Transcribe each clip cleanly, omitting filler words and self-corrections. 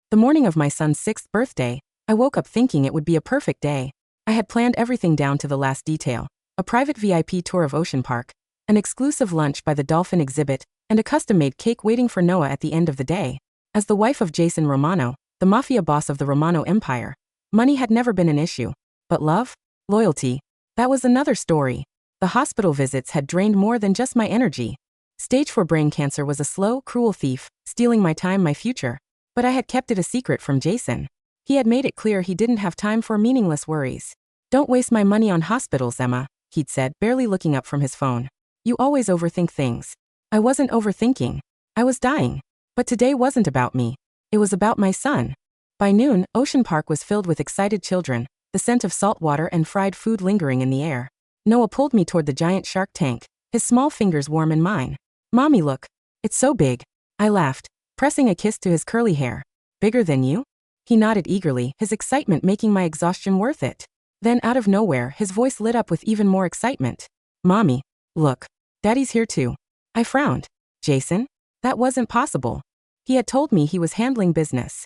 The morning of my son's 6th birthday, I woke up thinking it would be a perfect day. I had planned everything down to the last detail. A private VIP tour of Ocean Park, an exclusive lunch by the dolphin exhibit, and a custom-made cake waiting for Noah at the end of the day. As the wife of Jason Romano, the mafia boss of the Romano Empire, money had never been an issue. But love? Loyalty? That was another story. The hospital visits had drained more than just my energy. Stage 4 brain cancer was a slow, cruel thief, stealing my time, my future. But I had kept it a secret from Jason. He had made it clear he didn't have time for meaningless worries. "Don't waste my money on hospitals, Emma," he'd said, barely looking up from his phone. "You always overthink things." I wasn't overthinking. I was dying. But today wasn't about me. It was about my son. By noon, Ocean Park was filled with excited children, the scent of salt water and fried food lingering in the air. Noah pulled me toward the giant shark tank, his small fingers warm in mine. "Mommy, look. It's so big." I laughed, pressing a kiss to his curly hair. "Bigger than you?" He nodded eagerly, his excitement making my exhaustion worth it. Then out of nowhere, his voice lit up with even more excitement. "Mommy, look. Daddy's here too." I frowned. "Jason? That wasn't possible." He had told me he was handling business.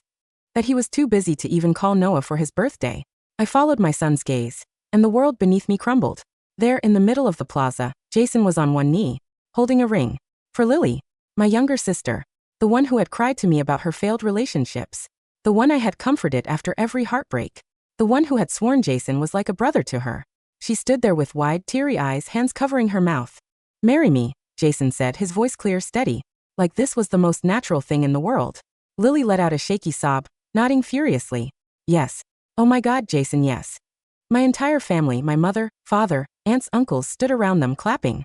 That he was too busy to even call Noah for his birthday. I followed my son's gaze, and the world beneath me crumbled. There in the middle of the plaza, Jason was on one knee, holding a ring. For Lily, my younger sister, the one who had cried to me about her failed relationships. The one I had comforted after every heartbreak. The one who had sworn Jason was like a brother to her. She stood there with wide, teary eyes, hands covering her mouth. "Marry me," Jason said, his voice clear, steady, like this was the most natural thing in the world. Lily let out a shaky sob, nodding furiously. "Yes. Oh my God, Jason, yes." My entire family, my mother, father, aunts, uncles stood around them clapping,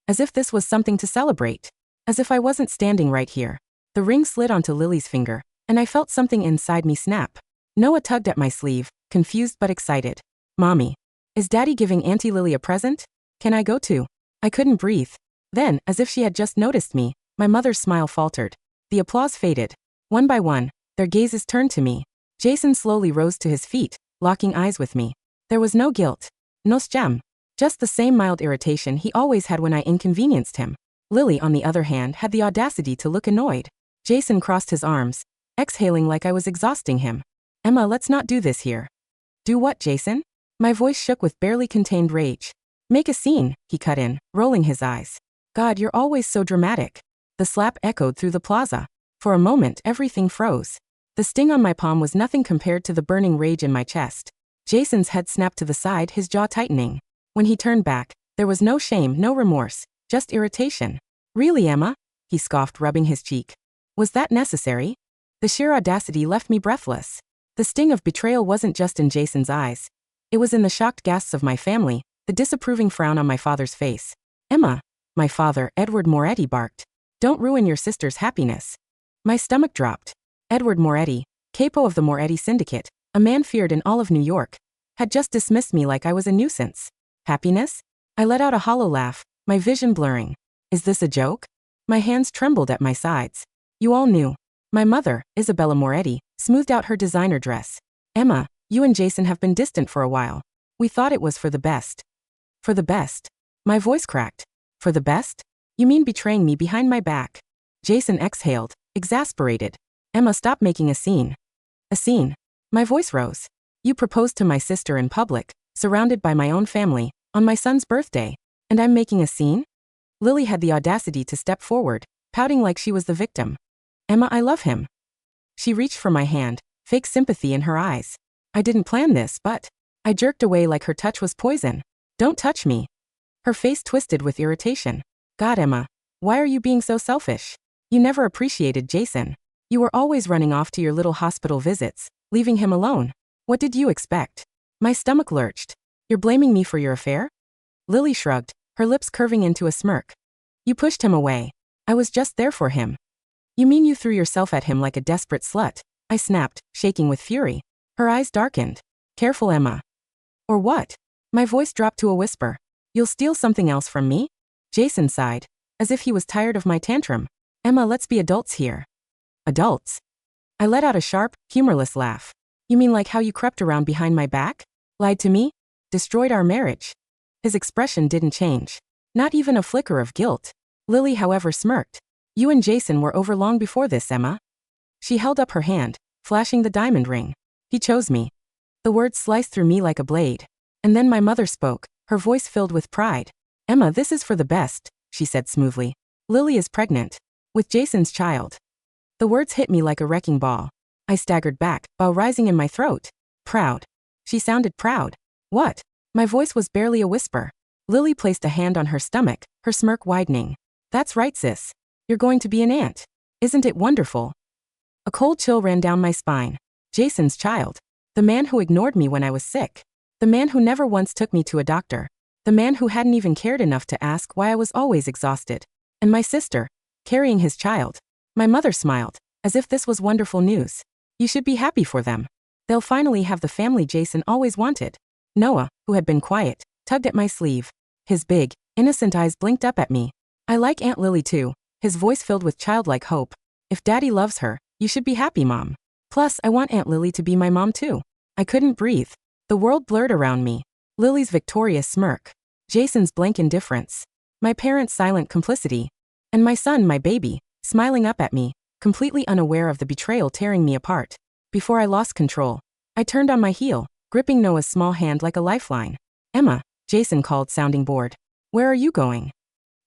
as if this was something to celebrate. As if I wasn't standing right here. The ring slid onto Lily's finger, and I felt something inside me snap. Noah tugged at my sleeve, confused but excited. "Mommy, is Daddy giving Auntie Lily a present? Can I go too?" I couldn't breathe. Then, as if she had just noticed me, my mother's smile faltered. The applause faded. One by one, their gazes turned to me. Jason slowly rose to his feet, locking eyes with me. There was no guilt. No shame. Just the same mild irritation he always had when I inconvenienced him. Lily, on the other hand, had the audacity to look annoyed. Jason crossed his arms, exhaling like I was exhausting him. "Emma, let's not do this here." "Do what, Jason?" My voice shook with barely contained rage. "Make a scene," he cut in, rolling his eyes. "God, you're always so dramatic." The slap echoed through the plaza. For a moment, everything froze. The sting on my palm was nothing compared to the burning rage in my chest. Jason's head snapped to the side, his jaw tightening. When he turned back, there was no shame, no remorse, just irritation. "Really, Emma?" he scoffed, rubbing his cheek. "Was that necessary?" The sheer audacity left me breathless. The sting of betrayal wasn't just in Jason's eyes. It was in the shocked gasps of my family, the disapproving frown on my father's face. "Emma," my father, Edward Moretti, barked. "Don't ruin your sister's happiness." My stomach dropped. Edward Moretti, capo of the Moretti Syndicate, a man feared in all of New York, had just dismissed me like I was a nuisance. Happiness? I let out a hollow laugh, my vision blurring. Is this a joke? My hands trembled at my sides. "You all knew." My mother, Isabella Moretti, smoothed out her designer dress. "Emma, you and Jason have been distant for a while. We thought it was for the best." "For the best?" My voice cracked. "For the best? You mean betraying me behind my back?" Jason exhaled, exasperated. "Emma, stop making a scene." "A scene?" My voice rose. "You proposed to my sister in public, surrounded by my own family, on my son's birthday, and I'm making a scene?" Lily had the audacity to step forward, pouting like she was the victim. "Emma, I love him." She reached for my hand, fake sympathy in her eyes. "I didn't plan this, but..." I jerked away like her touch was poison. "Don't touch me." Her face twisted with irritation. "God, Emma, why are you being so selfish? You never appreciated Jason. You were always running off to your little hospital visits, leaving him alone. What did you expect?" My stomach lurched. "You're blaming me for your affair?" Lily shrugged, her lips curving into a smirk. "You pushed him away. I was just there for him." "You mean you threw yourself at him like a desperate slut?" I snapped, shaking with fury. Her eyes darkened. "Careful, Emma." "Or what?" My voice dropped to a whisper. "You'll steal something else from me?" Jason sighed, as if he was tired of my tantrum. "Emma, let's be adults here." "Adults?" I let out a sharp, humorless laugh. "You mean like how you crept around behind my back? Lied to me? Destroyed our marriage?" His expression didn't change. Not even a flicker of guilt. Lily, however, smirked. "You and Jason were over long before this, Emma." She held up her hand, flashing the diamond ring. He chose me. The words sliced through me like a blade. And then my mother spoke, her voice filled with pride. Emma, this is for the best, she said smoothly. Lily is pregnant. With Jason's child. The words hit me like a wrecking ball. I staggered back, bile rising in my throat. Proud. She sounded proud. What? My voice was barely a whisper. Lily placed a hand on her stomach, her smirk widening. That's right, sis. You're going to be an aunt. Isn't it wonderful? A cold chill ran down my spine. Jason's child. The man who ignored me when I was sick. The man who never once took me to a doctor. The man who hadn't even cared enough to ask why I was always exhausted. And my sister, carrying his child. My mother smiled, as if this was wonderful news. You should be happy for them. They'll finally have the family Jason always wanted. Noah, who had been quiet, tugged at my sleeve. His big, innocent eyes blinked up at me. I like Aunt Lily too, his voice filled with childlike hope. If Daddy loves her, you should be happy, Mom. Plus, I want Aunt Lily to be my mom too. I couldn't breathe. The world blurred around me. Lily's victorious smirk. Jason's blank indifference. My parents' silent complicity. And my son, my baby, smiling up at me, completely unaware of the betrayal tearing me apart. Before I lost control, I turned on my heel, gripping Noah's small hand like a lifeline. Emma, Jason called, sounding bored. Where are you going?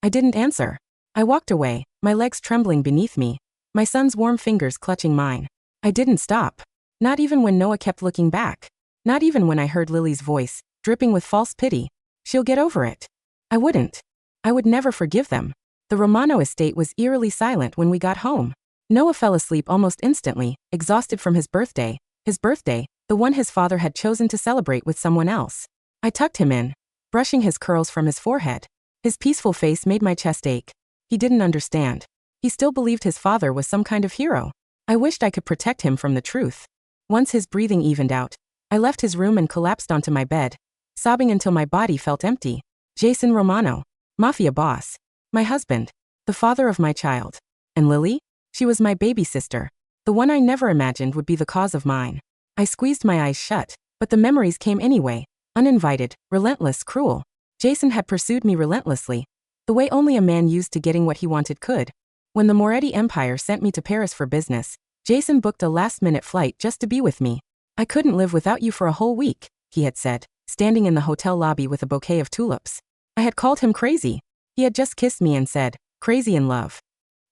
I didn't answer. I walked away, my legs trembling beneath me, my son's warm fingers clutching mine. I didn't stop. Not even when Noah kept looking back. Not even when I heard Lily's voice, dripping with false pity. She'll get over it. I wouldn't. I would never forgive them. The Romano estate was eerily silent when we got home. Noah fell asleep almost instantly, exhausted from his birthday, the one his father had chosen to celebrate with someone else. I tucked him in, brushing his curls from his forehead. His peaceful face made my chest ache. He didn't understand. He still believed his father was some kind of hero. I wished I could protect him from the truth. Once his breathing evened out, I left his room and collapsed onto my bed, sobbing until my body felt empty. Jason Romano, mafia boss, my husband, the father of my child. And Lily? She was my baby sister, the one I never imagined would be the cause of mine. I squeezed my eyes shut, but the memories came anyway, uninvited, relentless, cruel. Jason had pursued me relentlessly, the way only a man used to getting what he wanted could. When the Romano Empire sent me to Paris for business, Jason booked a last-minute flight just to be with me. I couldn't live without you for a whole week, he had said, standing in the hotel lobby with a bouquet of tulips. I had called him crazy. He had just kissed me and said, crazy in love.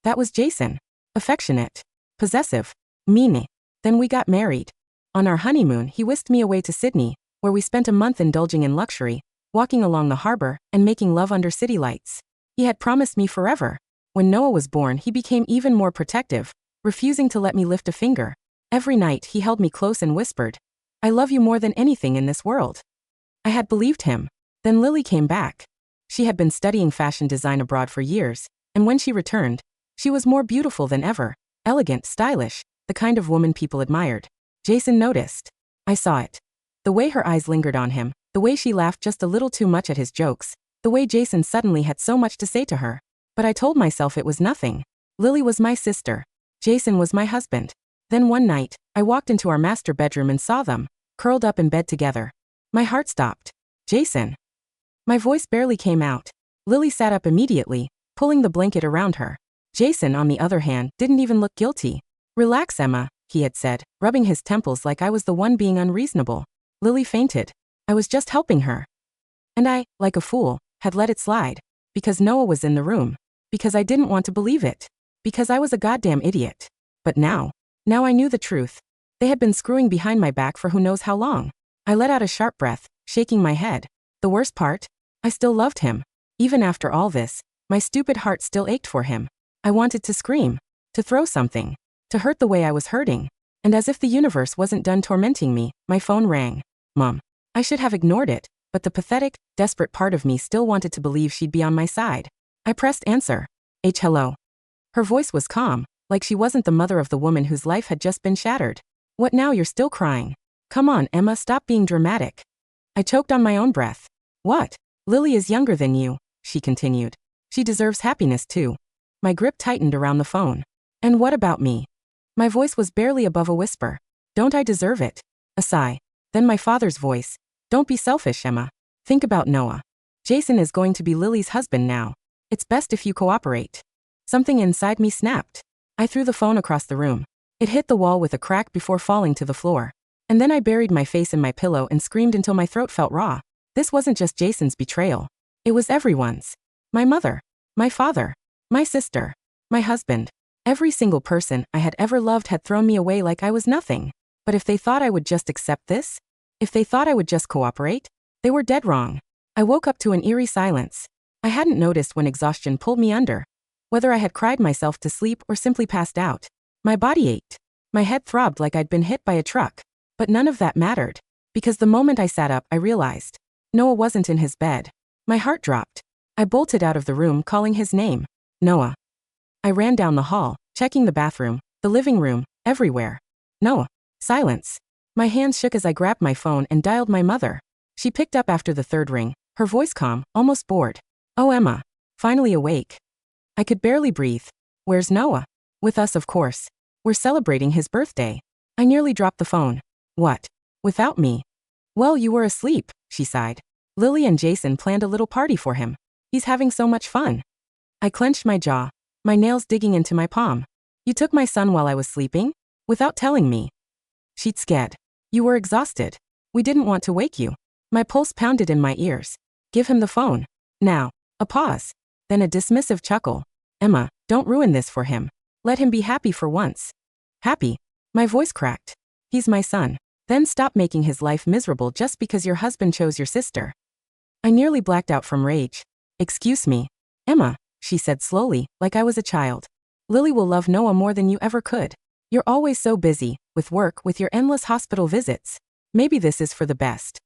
That was Jason. Affectionate. Possessive. Mean. Then we got married. On our honeymoon, he whisked me away to Sydney, where we spent a month indulging in luxury, walking along the harbor, and making love under city lights. He had promised me forever. When Noah was born, he became even more protective, refusing to let me lift a finger. Every night, he held me close and whispered, I love you more than anything in this world. I had believed him. Then Lily came back. She had been studying fashion design abroad for years, and when she returned, she was more beautiful than ever, elegant, stylish, the kind of woman people admired. Jason noticed. I saw it. The way her eyes lingered on him, the way she laughed just a little too much at his jokes, the way Jason suddenly had so much to say to her. But I told myself it was nothing. Lily was my sister. Jason was my husband. Then one night, I walked into our master bedroom and saw them, curled up in bed together. My heart stopped. Jason. My voice barely came out. Lily sat up immediately, pulling the blanket around her. Jason, on the other hand, didn't even look guilty. Relax, Emma, he had said, rubbing his temples like I was the one being unreasonable. Lily fainted. I was just helping her. And I, like a fool, had let it slide. Because Noah was in the room. Because I didn't want to believe it. Because I was a goddamn idiot. But now I knew the truth. They had been screwing behind my back for who knows how long. I let out a sharp breath, shaking my head. The worst part? I still loved him. Even after all this, my stupid heart still ached for him. I wanted to scream, to throw something, to hurt the way I was hurting. And as if the universe wasn't done tormenting me, my phone rang. Mom. I should have ignored it, but the pathetic, desperate part of me still wanted to believe she'd be on my side. I pressed answer. Hello. Her voice was calm, like she wasn't the mother of the woman whose life had just been shattered. What now, you're still crying? Come on, Emma, stop being dramatic. I choked on my own breath. What? Lily is younger than you, she continued. She deserves happiness too. My grip tightened around the phone. And what about me? My voice was barely above a whisper. Don't I deserve it? A sigh. Then my father's voice. Don't be selfish, Emma. Think about Noah. Jason is going to be Lily's husband now. It's best if you cooperate. Something inside me snapped. I threw the phone across the room. It hit the wall with a crack before falling to the floor. And then I buried my face in my pillow and screamed until my throat felt raw. This wasn't just Jason's betrayal. It was everyone's. My mother, my father, my sister, my husband. Every single person I had ever loved had thrown me away like I was nothing. But if they thought I would just accept this, if they thought I would just cooperate, they were dead wrong. I woke up to an eerie silence. I hadn't noticed when exhaustion pulled me under, whether I had cried myself to sleep or simply passed out. My body ached. My head throbbed like I'd been hit by a truck. But none of that mattered, because the moment I sat up, I realized Noah wasn't in his bed. My heart dropped. I bolted out of the room, calling his name. Noah. I ran down the hall, checking the bathroom, the living room, everywhere. Noah. Silence. My hands shook as I grabbed my phone and dialed my mother. She picked up after the third ring, her voice calm, almost bored. Oh, Emma. Finally awake. I could barely breathe. Where's Noah? With us, of course. We're celebrating his birthday. I nearly dropped the phone. What? Without me? Well, you were asleep, she sighed. Lily and Jason planned a little party for him. He's having so much fun. I clenched my jaw, my nails digging into my palm. You took my son while I was sleeping? Without telling me. She'd scared. You were exhausted. We didn't want to wake you. My pulse pounded in my ears. Give him the phone. Now. A pause. Then a dismissive chuckle. Emma, don't ruin this for him. Let him be happy for once. Happy? My voice cracked. He's my son. Then stop making his life miserable just because your husband chose your sister. I nearly blacked out from rage. Excuse me. Emma, she said slowly, like I was a child. Lily will love Noah more than you ever could. You're always so busy, with work, with your endless hospital visits. Maybe this is for the best.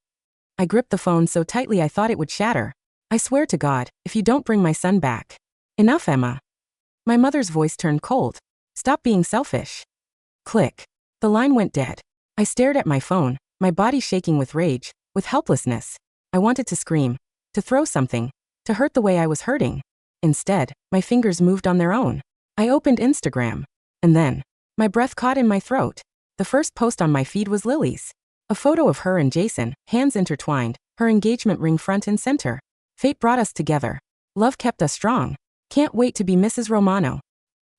I gripped the phone so tightly I thought it would shatter. I swear to God, if you don't bring my son back. Enough, Emma. My mother's voice turned cold. Stop being selfish. Click. The line went dead. I stared at my phone, my body shaking with rage, with helplessness. I wanted to scream, to throw something, to hurt the way I was hurting. Instead, my fingers moved on their own. I opened Instagram. And then, my breath caught in my throat. The first post on my feed was Lily's. A photo of her and Jason, hands intertwined, her engagement ring front and center. Fate brought us together. Love kept us strong. Can't wait to be Mrs. Romano.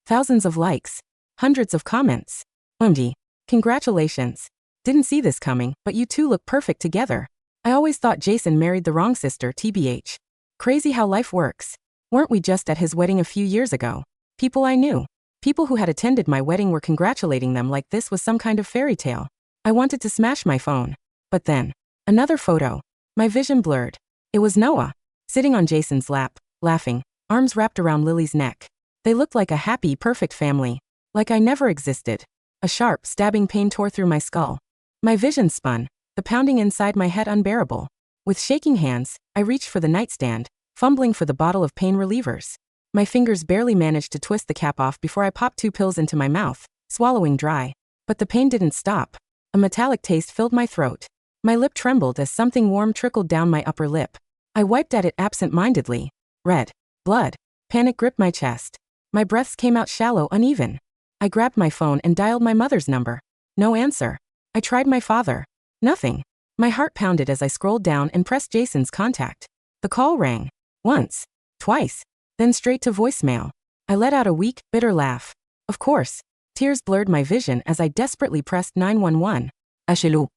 Thousands of likes. Hundreds of comments. OMG. Congratulations. Didn't see this coming, but you two look perfect together. I always thought Jason married the wrong sister, TBH. Crazy how life works. Weren't we just at his wedding a few years ago? People I knew. People who had attended my wedding were congratulating them like this was some kind of fairy tale. I wanted to smash my phone. But then, another photo. My vision blurred. It was Noah, sitting on Jason's lap, laughing, arms wrapped around Lily's neck. They looked like a happy, perfect family. Like I never existed. A sharp, stabbing pain tore through my skull. My vision spun, the pounding inside my head unbearable. With shaking hands, I reached for the nightstand, fumbling for the bottle of pain relievers. My fingers barely managed to twist the cap off before I popped 2 pills into my mouth, swallowing dry. But the pain didn't stop. A metallic taste filled my throat. My lip trembled as something warm trickled down my upper lip. I wiped at it absent-mindedly. Red. Blood. Panic gripped my chest. My breaths came out shallow, uneven. I grabbed my phone and dialed my mother's number. No answer. I tried my father. Nothing. My heart pounded as I scrolled down and pressed Jason's contact. The call rang. Once. Twice. Then straight to voicemail. I let out a weak, bitter laugh. Of course. Tears blurred my vision as I desperately pressed 911. Ashilu.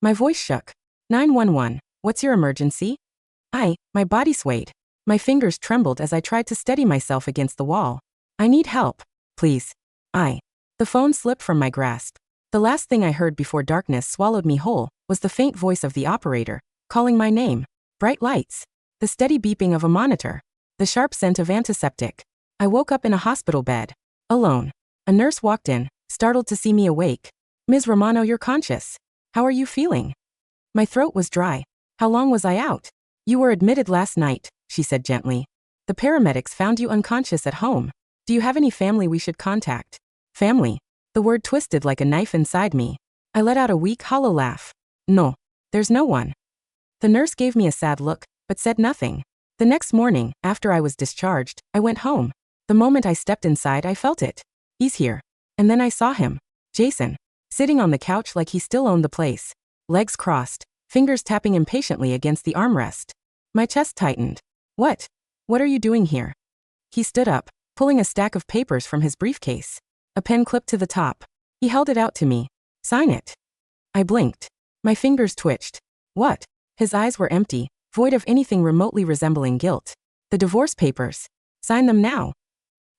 My voice shook. 911. What's your emergency? My body swayed. My fingers trembled as I tried to steady myself against the wall. I need help. Please. The phone slipped from my grasp. The last thing I heard before darkness swallowed me whole was the faint voice of the operator, calling my name. Bright lights. The steady beeping of a monitor. The sharp scent of antiseptic. I woke up in a hospital bed. Alone. A nurse walked in, startled to see me awake. Ms. Romano, you're conscious. How are you feeling? My throat was dry. How long was I out? You were admitted last night, she said gently. The paramedics found you unconscious at home. Do you have any family we should contact? Family. The word twisted like a knife inside me. I let out a weak, hollow laugh. No. There's no one. The nurse gave me a sad look, but said nothing. The next morning, after I was discharged, I went home. The moment I stepped inside, I felt it. He's here. And then I saw him. Jason. Sitting on the couch like he still owned the place. Legs crossed, fingers tapping impatiently against the armrest. My chest tightened. What? What are you doing here? He stood up, pulling a stack of papers from his briefcase. A pen clipped to the top. He held it out to me. Sign it. I blinked. My fingers twitched. What? His eyes were empty, void of anything remotely resembling guilt. The divorce papers. Sign them now.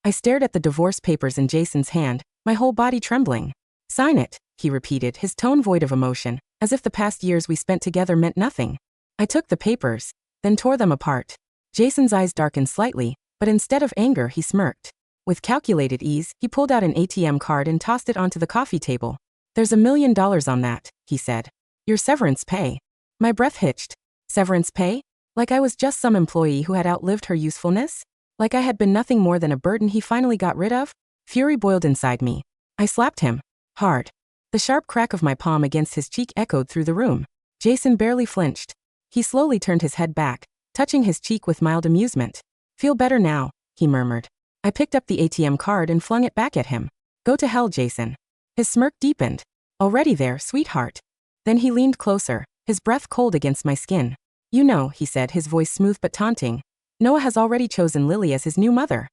I stared at the divorce papers in Jason's hand, my whole body trembling. Sign it, he repeated, his tone void of emotion, as if the past years we spent together meant nothing. I took the papers, then tore them apart. Jason's eyes darkened slightly, but instead of anger he smirked. With calculated ease, he pulled out an ATM card and tossed it onto the coffee table. There's $1 million on that, he said. Your severance pay. My breath hitched. Severance pay? Like I was just some employee who had outlived her usefulness? Like I had been nothing more than a burden he finally got rid of? Fury boiled inside me. I slapped him. Hard. The sharp crack of my palm against his cheek echoed through the room. Jason barely flinched. He slowly turned his head back, touching his cheek with mild amusement. Feel better now, he murmured. I picked up the ATM card and flung it back at him. Go to hell, Jason. His smirk deepened. Already there, sweetheart. Then he leaned closer, his breath cold against my skin. You know, he said, his voice smooth but taunting. Noah has already chosen Lily as his new mother.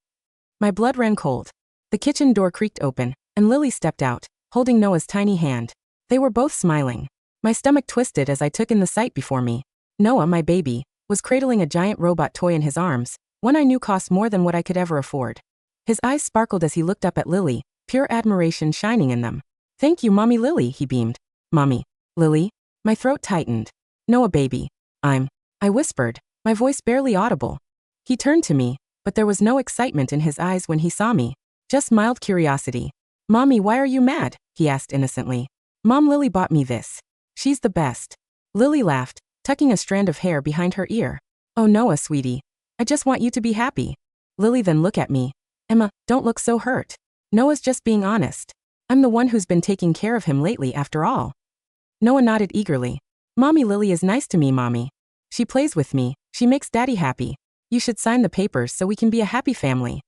My blood ran cold. The kitchen door creaked open, and Lily stepped out, holding Noah's tiny hand. They were both smiling. My stomach twisted as I took in the sight before me. Noah, my baby, was cradling a giant robot toy in his arms, one I knew cost more than what I could ever afford. His eyes sparkled as he looked up at Lily, pure admiration shining in them. Thank you, Mommy Lily, he beamed. Mommy. Lily? My throat tightened. Noah, baby. I whispered, my voice barely audible. He turned to me, but there was no excitement in his eyes when he saw me. Just mild curiosity. Mommy, why are you mad? He asked innocently. Mom, Lily bought me this. She's the best. Lily laughed, tucking a strand of hair behind her ear. Oh, Noah, sweetie. I just want you to be happy. Lily then looked at me. Emma, don't look so hurt. Noah's just being honest. I'm the one who's been taking care of him lately after all. Noah nodded eagerly. Mommy Lily is nice to me, Mommy. She plays with me, she makes Daddy happy. You should sign the papers so we can be a happy family.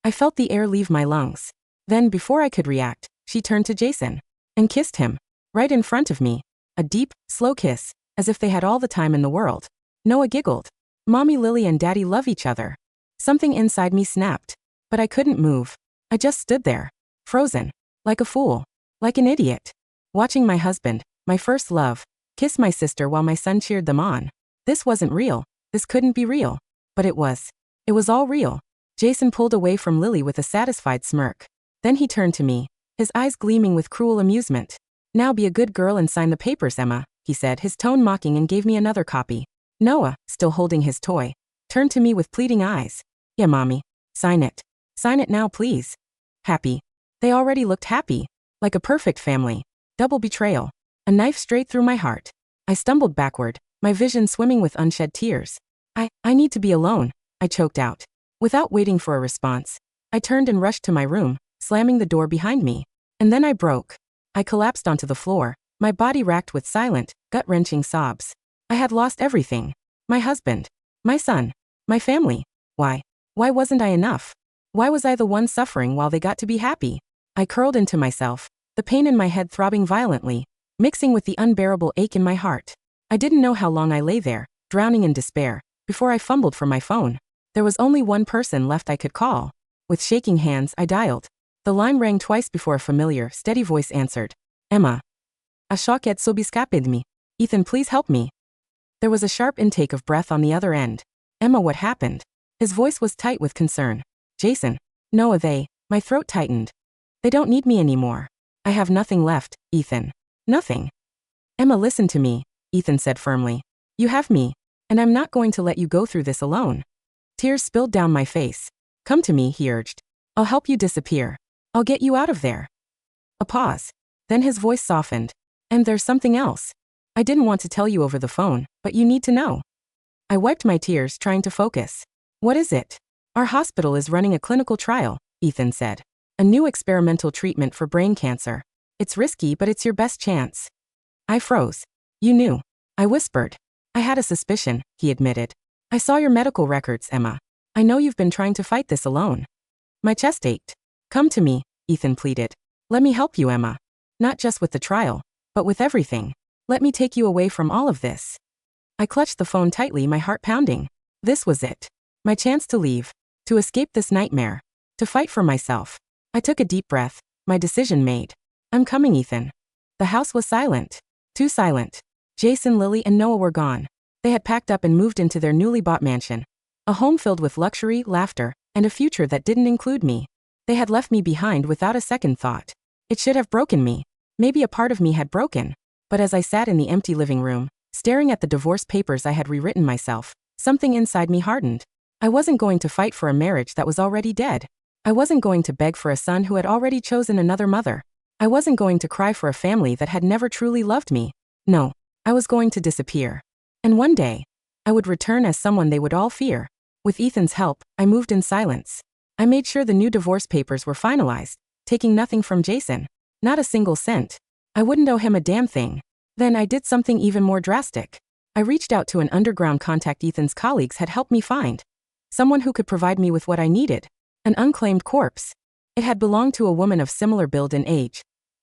I felt the air leave my lungs. Then, before I could react, she turned to Jason and kissed him, right in front of me. A deep, slow kiss, as if they had all the time in the world. Noah giggled. Mommy Lily and Daddy love each other. Something inside me snapped, but I couldn't move. I just stood there, frozen, like a fool, like an idiot, watching my husband, my first love, kiss my sister while my son cheered them on. This wasn't real. This couldn't be real. But it was. It was all real. Jason pulled away from Lily with a satisfied smirk. Then he turned to me, his eyes gleaming with cruel amusement. Now be a good girl and sign the papers, Emma, he said, his tone mocking, and gave me another copy. Noah, still holding his toy, turned to me with pleading eyes. Yeah, Mommy. Sign it. Sign it now, please. Happy. They already looked happy. Like a perfect family. Double betrayal. A knife straight through my heart. I stumbled backward, my vision swimming with unshed tears. I need to be alone, I choked out. Without waiting for a response, I turned and rushed to my room, slamming the door behind me. And then I broke. I collapsed onto the floor, my body racked with silent, gut-wrenching sobs. I had lost everything. My husband. My son. My family. Why? Why wasn't I enough? Why was I the one suffering while they got to be happy? I curled into myself, the pain in my head throbbing violently, mixing with the unbearable ache in my heart. I didn't know how long I lay there, drowning in despair, before I fumbled for my phone. There was only one person left I could call. With shaking hands, I dialed. The line rang twice before a familiar, steady voice answered. Emma. Ashok et sobiskapid me. Ethan, please help me. There was a sharp intake of breath on the other end. Emma, what happened? His voice was tight with concern. Jason. Noah, my throat tightened. They don't need me anymore. I have nothing left, Ethan. Nothing. Emma, listen to me, Ethan said firmly. You have me, and I'm not going to let you go through this alone. Tears spilled down my face. Come to me, he urged. I'll help you disappear. I'll get you out of there. A pause. Then his voice softened. And there's something else. I didn't want to tell you over the phone, but you need to know. I wiped my tears, trying to focus. What is it? Our hospital is running a clinical trial, Ethan said. A new experimental treatment for brain cancer. It's risky, but it's your best chance. I froze. You knew. I whispered. I had a suspicion, he admitted. I saw your medical records, Emma. I know you've been trying to fight this alone. My chest ached. Come to me, Ethan pleaded. Let me help you, Emma. Not just with the trial, but with everything. Let me take you away from all of this. I clutched the phone tightly, my heart pounding. This was it. My chance to leave. To escape this nightmare. To fight for myself. I took a deep breath, my decision made. I'm coming, Ethan. The house was silent. Too silent. Jason, Lily, and Noah were gone. They had packed up and moved into their newly bought mansion. A home filled with luxury, laughter, and a future that didn't include me. They had left me behind without a second thought. It should have broken me. Maybe a part of me had broken. But as I sat in the empty living room, staring at the divorce papers I had rewritten myself, something inside me hardened. I wasn't going to fight for a marriage that was already dead. I wasn't going to beg for a son who had already chosen another mother. I wasn't going to cry for a family that had never truly loved me. No, I was going to disappear. And one day, I would return as someone they would all fear. With Ethan's help, I moved in silence. I made sure the new divorce papers were finalized, taking nothing from Jason. Not a single cent. I wouldn't owe him a damn thing. Then I did something even more drastic. I reached out to an underground contact Ethan's colleagues had helped me find. Someone who could provide me with what I needed. An unclaimed corpse. It had belonged to a woman of similar build and age.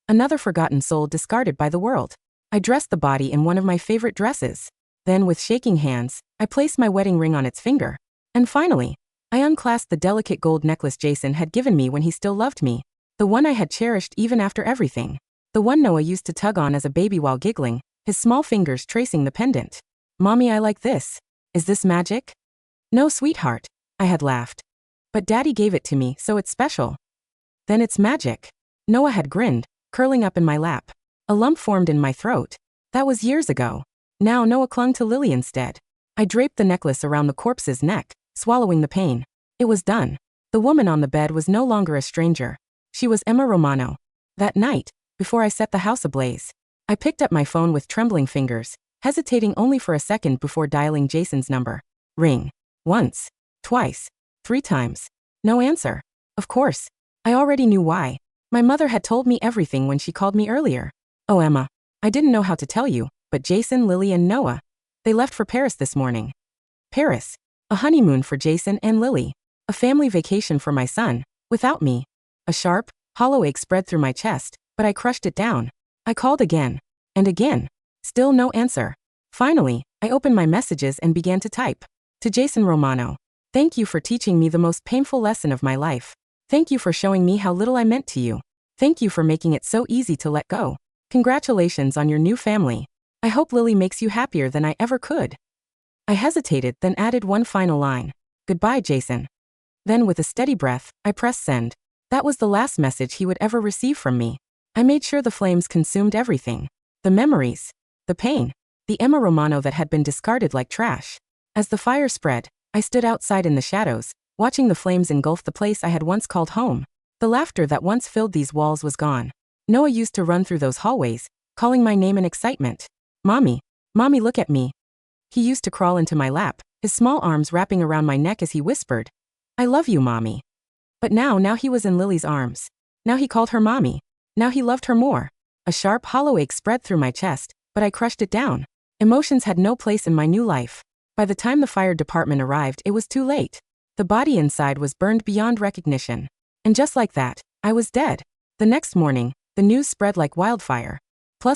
Another forgotten soul discarded by the world. I dressed the body in one of my favorite dresses. Then, with shaking hands, I placed my wedding ring on its finger. And finally, I unclasped the delicate gold necklace Jason had given me when he still loved me. The one I had cherished even after everything. The one Noah used to tug on as a baby while giggling, his small fingers tracing the pendant. Mommy, I like this. Is this magic? No, sweetheart, I had laughed. But Daddy gave it to me, so it's special. Then it's magic. Noah had grinned, curling up in my lap. A lump formed in my throat. That was years ago. Now Noah clung to Lily instead. I draped the necklace around the corpse's neck, swallowing the pain. It was done. The woman on the bed was no longer a stranger. She was Emma Romano. That night, before I set the house ablaze, I picked up my phone with trembling fingers, hesitating only for a second before dialing Jason's number. Ring. Once. Twice. 3 times. No answer. Of course. I already knew why. My mother had told me everything when she called me earlier. Oh, Emma. I didn't know how to tell you, but Jason, Lily, and Noah. They left for Paris this morning. Paris. A honeymoon for Jason and Lily. A family vacation for my son. Without me. A sharp, hollow ache spread through my chest, but I crushed it down. I called again. And again. Still no answer. Finally, I opened my messages and began to type. To Jason Romano. Thank you for teaching me the most painful lesson of my life. Thank you for showing me how little I meant to you. Thank you for making it so easy to let go. Congratulations on your new family. I hope Lily makes you happier than I ever could. I hesitated, then added one final line. Goodbye, Jason. Then with a steady breath, I pressed send. That was the last message he would ever receive from me. I made sure the flames consumed everything. The memories. The pain. The Emma Romano that had been discarded like trash. As the fire spread, I stood outside in the shadows, watching the flames engulf the place I had once called home. The laughter that once filled these walls was gone. Noah used to run through those hallways, calling my name in excitement. Mommy. Mommy, look at me. He used to crawl into my lap, his small arms wrapping around my neck as he whispered, I love you, Mommy. But now he was in Lily's arms. Now he called her Mommy. Now he loved her more. A sharp, hollow ache spread through my chest, but I crushed it down. Emotions had no place in my new life. By the time the fire department arrived, it was too late. The body inside was burned beyond recognition. And just like that, I was dead. The next morning, the news spread like wildfire. +++.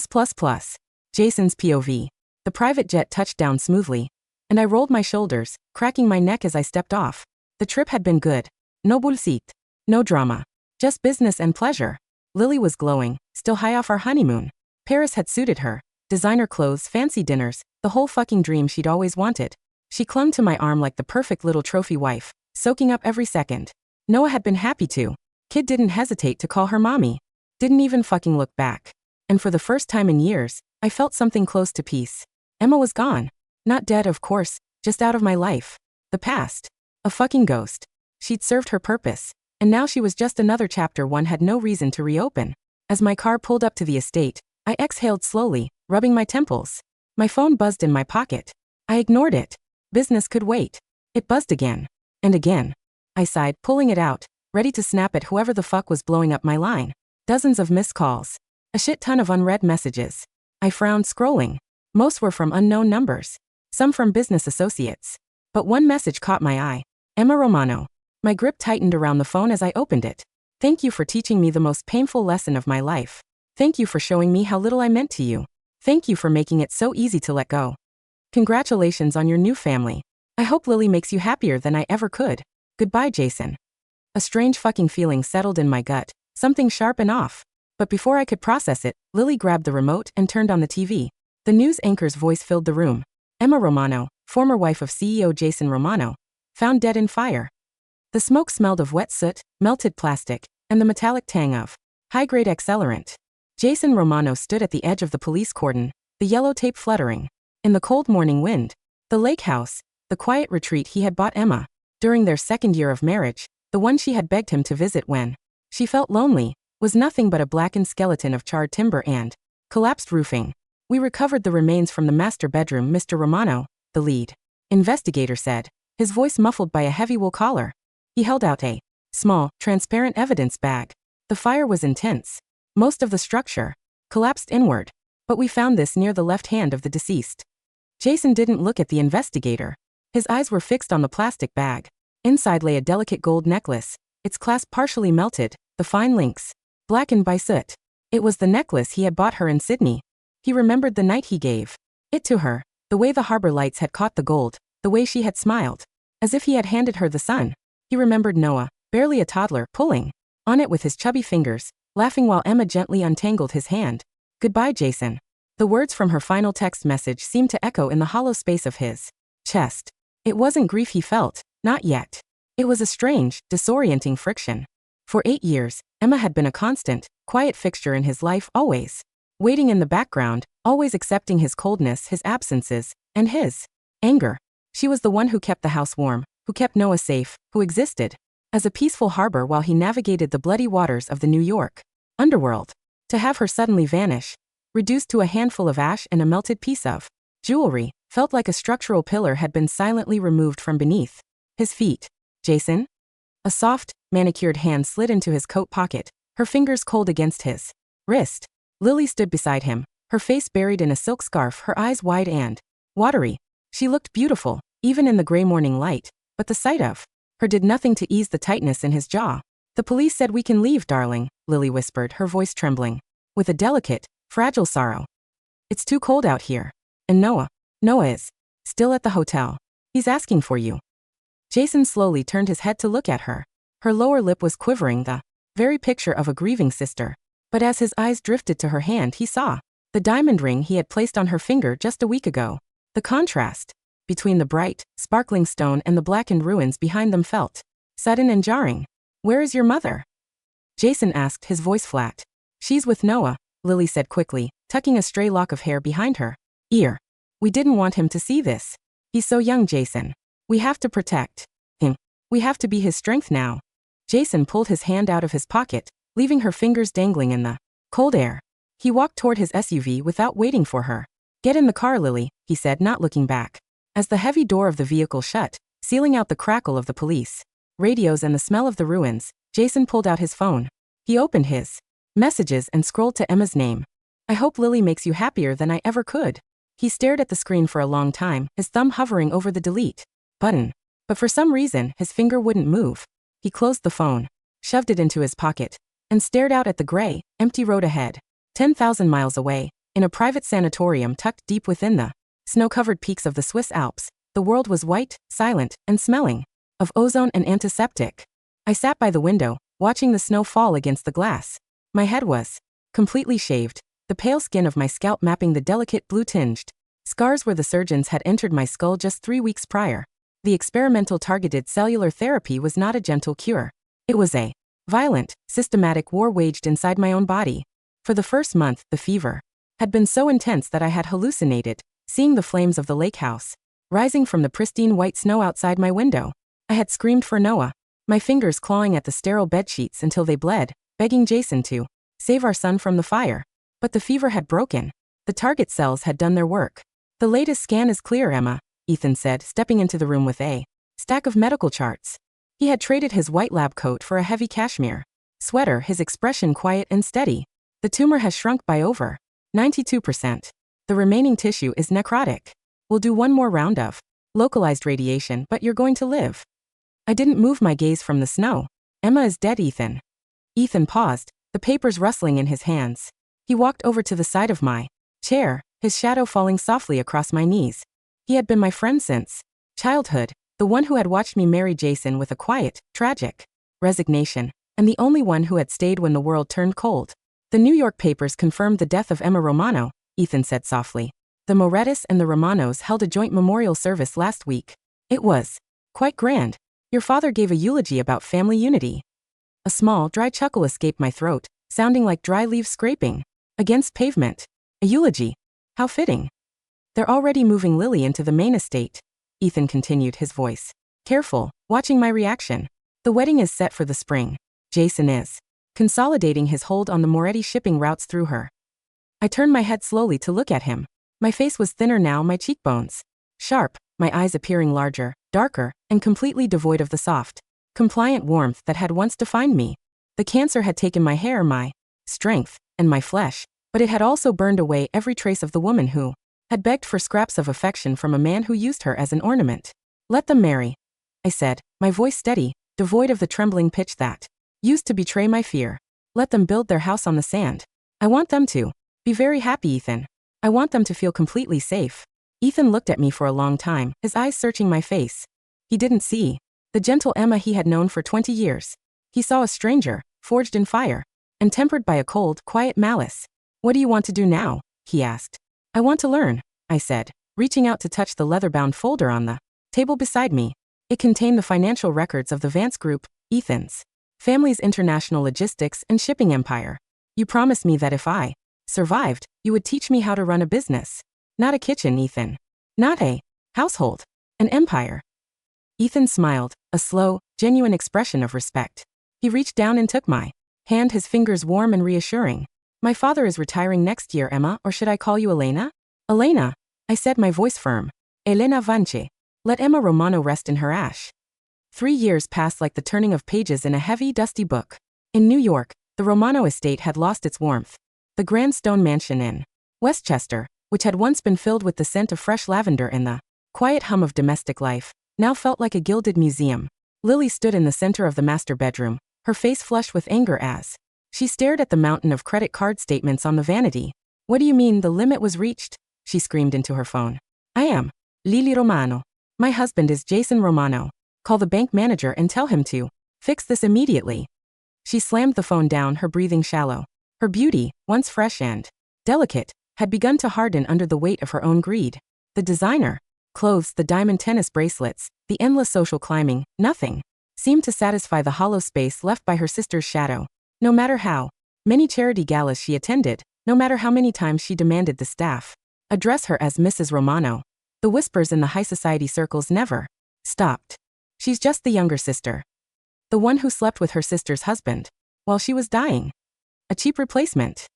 Jason's POV. The private jet touched down smoothly, and I rolled my shoulders, cracking my neck as I stepped off. The trip had been good. No bullshit. No drama. Just business and pleasure. Lily was glowing, still high off our honeymoon. Paris had suited her. Designer clothes, fancy dinners, the whole fucking dream she'd always wanted. She clung to my arm like the perfect little trophy wife, soaking up every second. Noah had been happy too. Kid didn't hesitate to call her Mommy. Didn't even fucking look back. And for the first time in years, I felt something close to peace. Emma was gone. Not dead, of course, just out of my life. The past. A fucking ghost. She'd served her purpose, and now she was just another chapter one had no reason to reopen. As my car pulled up to the estate, I exhaled slowly, rubbing my temples. My phone buzzed in my pocket. I ignored it. Business could wait. It buzzed again. And again. I sighed, pulling it out, ready to snap at whoever the fuck was blowing up my line. Dozens of missed calls. A shit ton of unread messages. I frowned, scrolling. Most were from unknown numbers. Some from business associates. But one message caught my eye. Emma Romano. My grip tightened around the phone as I opened it. Thank you for teaching me the most painful lesson of my life. Thank you for showing me how little I meant to you. Thank you for making it so easy to let go. Congratulations on your new family. I hope Lily makes you happier than I ever could. Goodbye, Jason. A strange fucking feeling settled in my gut, something sharp and off. But before I could process it, Lily grabbed the remote and turned on the TV. The news anchor's voice filled the room. Emma Romano, former wife of CEO Jason Romano, found dead in fire. The smoke smelled of wet soot, melted plastic, and the metallic tang of high-grade accelerant. Jason Romano stood at the edge of the police cordon, the yellow tape fluttering. In the cold morning wind, the lake house, the quiet retreat he had bought Emma during their second year of marriage, the one she had begged him to visit when she felt lonely, was nothing but a blackened skeleton of charred timber and collapsed roofing. We recovered the remains from the master bedroom, Mr. Romano, the lead investigator said, his voice muffled by a heavy wool collar. He held out a small, transparent evidence bag. The fire was intense. Most of the structure collapsed inward, but we found this near the left hand of the deceased. Jason didn't look at the investigator. His eyes were fixed on the plastic bag. Inside lay a delicate gold necklace, its clasp partially melted, the fine links blackened by soot. It was the necklace he had bought her in Sydney. He remembered the night he gave it to her, the way the harbor lights had caught the gold, the way she had smiled, as if he had handed her the sun. He remembered Noah, barely a toddler, pulling on it with his chubby fingers, laughing while Emma gently untangled his hand. Goodbye, Jason. The words from her final text message seemed to echo in the hollow space of his chest. It wasn't grief he felt, not yet. It was a strange, disorienting friction. For 8 years, Emma had been a constant, quiet fixture in his life, always waiting in the background, always accepting his coldness, his absences, and his anger. She was the one who kept the house warm, who kept Noah safe, who existed as a peaceful harbor while he navigated the bloody waters of the New York underworld. To have her suddenly vanish, reduced to a handful of ash and a melted piece of jewelry, felt like a structural pillar had been silently removed from beneath his feet. Jason? A soft, manicured hand slid into his coat pocket, her fingers cold against his wrist. Lily stood beside him, her face buried in a silk scarf, her eyes wide and watery. She looked beautiful, even in the gray morning light, but the sight of her did nothing to ease the tightness in his jaw. The police said we can leave, darling, Lily whispered, her voice trembling with a delicate, fragile sorrow. It's too cold out here. And Noah is still at the hotel. He's asking for you. Jason slowly turned his head to look at her. Her lower lip was quivering, the very picture of a grieving sister. But as his eyes drifted to her hand, he saw the diamond ring he had placed on her finger just a week ago. The contrast between the bright, sparkling stone and the blackened ruins behind them felt sudden and jarring. Where is your mother? Jason asked, his voice flat. She's with Noah, Lily said quickly, tucking a stray lock of hair behind her ear. We didn't want him to see this. He's so young, Jason. We have to protect him. We have to be his strength now. Jason pulled his hand out of his pocket, leaving her fingers dangling in the cold air. He walked toward his SUV without waiting for her. Get in the car, Lily, he said, not looking back. As the heavy door of the vehicle shut, sealing out the crackle of the police radios and the smell of the ruins, Jason pulled out his phone. He opened his messages and scrolled to Emma's name. I hope Lily makes you happier than I ever could. He stared at the screen for a long time, his thumb hovering over the delete button. But for some reason, his finger wouldn't move. He closed the phone, shoved it into his pocket, and stared out at the gray, empty road ahead. 10,000 miles away, in a private sanatorium tucked deep within the snow-covered peaks of the Swiss Alps, the world was white, silent, and smelling of ozone and antiseptic. I sat by the window, watching the snow fall against the glass. My head was completely shaved, the pale skin of my scalp mapping the delicate blue-tinged scars where the surgeons had entered my skull just 3 weeks prior. The experimental targeted cellular therapy was not a gentle cure. It was a violent, systematic war waged inside my own body. For the first month, the fever had been so intense that I had hallucinated, seeing the flames of the lake house rising from the pristine white snow outside my window. I had screamed for Noah, my fingers clawing at the sterile bedsheets until they bled, begging Jason to save our son from the fire. But the fever had broken. The target cells had done their work. The latest scan is clear, Emma, Ethan said, stepping into the room with a stack of medical charts. He had traded his white lab coat for a heavy cashmere sweater, his expression quiet and steady. The tumor has shrunk by over 92%. The remaining tissue is necrotic. We'll do one more round of localized radiation, but you're going to live. I didn't move my gaze from the snow. Emma is dead, Ethan. Ethan paused, the papers rustling in his hands. He walked over to the side of my chair, his shadow falling softly across my knees. He had been my friend since childhood, the one who had watched me marry Jason with a quiet, tragic resignation, and the only one who had stayed when the world turned cold. The New York papers confirmed the death of Emma Romano, Ethan said softly. The Morettis and the Romanos held a joint memorial service last week. It was quite grand. Your father gave a eulogy about family unity. A small, dry chuckle escaped my throat, sounding like dry leaves scraping against pavement. A eulogy. How fitting. They're already moving Lily into the main estate, Ethan continued, his voice careful, watching my reaction. The wedding is set for the spring. Jason is consolidating his hold on the Moretti shipping routes through her. I turned my head slowly to look at him. My face was thinner now, my cheekbones sharp, my eyes appearing larger, darker, and completely devoid of the soft, compliant warmth that had once defined me. The cancer had taken my hair, my strength, and my flesh, but it had also burned away every trace of the woman who had begged for scraps of affection from a man who used her as an ornament. Let them marry, I said, my voice steady, devoid of the trembling pitch that used to betray my fear. Let them build their house on the sand. I want them to be very happy, Ethan. I want them to feel completely safe. Ethan looked at me for a long time, his eyes searching my face. He didn't see the gentle Emma he had known for 20 years. He saw a stranger, forged in fire, and tempered by a cold, quiet malice. What do you want to do now? He asked. I want to learn, I said, reaching out to touch the leather-bound folder on the table beside me. It contained the financial records of the Vance Group, Ethan's family's international logistics and shipping empire. You promised me that if I survived, you would teach me how to run a business. Not a kitchen, Ethan. Not a household. An empire. Ethan smiled, a slow, genuine expression of respect. He reached down and took my hand, his fingers warm and reassuring. My father is retiring next year, Emma, or should I call you Elena? Elena, I said, my voice firm. Elena Vance. Let Emma Romano rest in her ash. 3 years passed like the turning of pages in a heavy, dusty book. In New York, the Romano estate had lost its warmth. The grand stone mansion in Westchester, which had once been filled with the scent of fresh lavender and the quiet hum of domestic life, now felt like a gilded museum. Lily stood in the center of the master bedroom, her face flushed with anger as she stared at the mountain of credit card statements on the vanity. What do you mean the limit was reached? She screamed into her phone. I am Lily Romano. My husband is Jason Romano. Call the bank manager and tell him to fix this immediately. She slammed the phone down, her breathing shallow. Her beauty, once fresh and delicate, had begun to harden under the weight of her own greed. The designer clothes, the diamond tennis bracelets, the endless social climbing, nothing seemed to satisfy the hollow space left by her sister's shadow. No matter how many charity galas she attended, no matter how many times she demanded the staff address her as Mrs. Romano, the whispers in the high society circles never stopped. She's just the younger sister. The one who slept with her sister's husband while she was dying. A cheap replacement.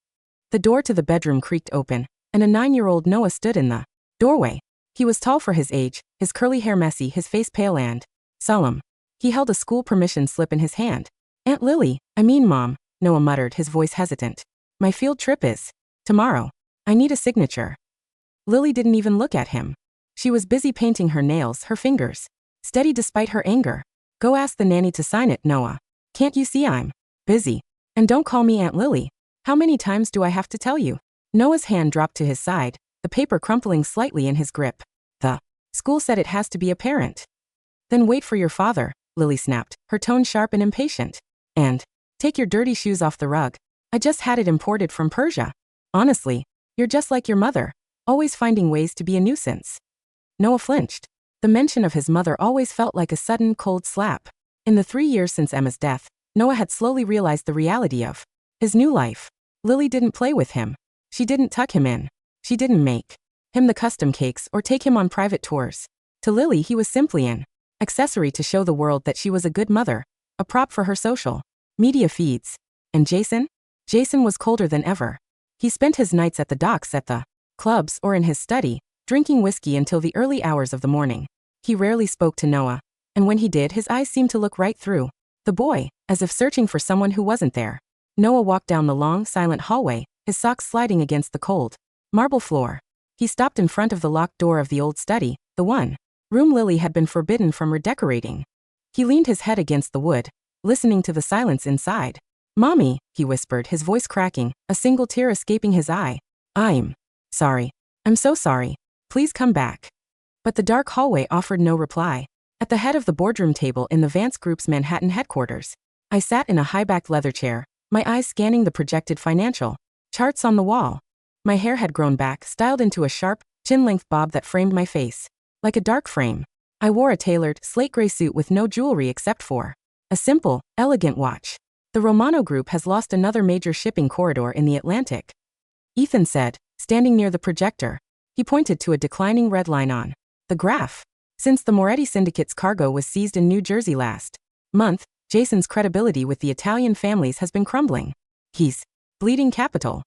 The door to the bedroom creaked open, and a 9-year-old Noah stood in the doorway. He was tall for his age, his curly hair messy, his face pale and solemn. He held a school permission slip in his hand. Aunt Lily, I mean Mom, Noah muttered, his voice hesitant. My field trip is tomorrow. I need a signature. Lily didn't even look at him. She was busy painting her nails, her fingers steady despite her anger. Go ask the nanny to sign it, Noah. Can't you see I'm busy? And don't call me Aunt Lily. How many times do I have to tell you? Noah's hand dropped to his side, the paper crumpling slightly in his grip. The school said it has to be a parent. Then wait for your father, Lily snapped, her tone sharp and impatient. And take your dirty shoes off the rug. I just had it imported from Persia. Honestly, you're just like your mother, always finding ways to be a nuisance. Noah flinched. The mention of his mother always felt like a sudden, cold slap. In the 3 years since Emma's death, Noah had slowly realized the reality of his new life. Lily didn't play with him. She didn't tuck him in. She didn't make him the custom cakes or take him on private tours. To Lily, he was simply an accessory to show the world that she was a good mother, a prop for her social media feeds. And Jason? Jason was colder than ever. He spent his nights at the docks, at the clubs, or in his study, drinking whiskey until the early hours of the morning. He rarely spoke to Noah, and when he did, his eyes seemed to look right through the boy, as if searching for someone who wasn't there. Noah walked down the long, silent hallway, his socks sliding against the cold marble floor. He stopped in front of the locked door of the old study, the one room Lily had been forbidden from redecorating. He leaned his head against the wood, listening to the silence inside. Mommy, he whispered, his voice cracking, a single tear escaping his eye. I'm sorry. I'm so sorry. Please come back. But the dark hallway offered no reply. At the head of the boardroom table in the Vance Group's Manhattan headquarters, I sat in a high-backed leather chair, my eyes scanning the projected financial charts on the wall. My hair had grown back, styled into a sharp, chin-length bob that framed my face. Like a dark frame. I wore a tailored, slate gray suit with no jewelry except for a simple, elegant watch. The Romano Group has lost another major shipping corridor in the Atlantic, Ethan said, standing near the projector. He pointed to a declining red line on the graph. Since the Moretti Syndicate's cargo was seized in New Jersey last month, Jason's credibility with the Italian families has been crumbling. He's bleeding capital.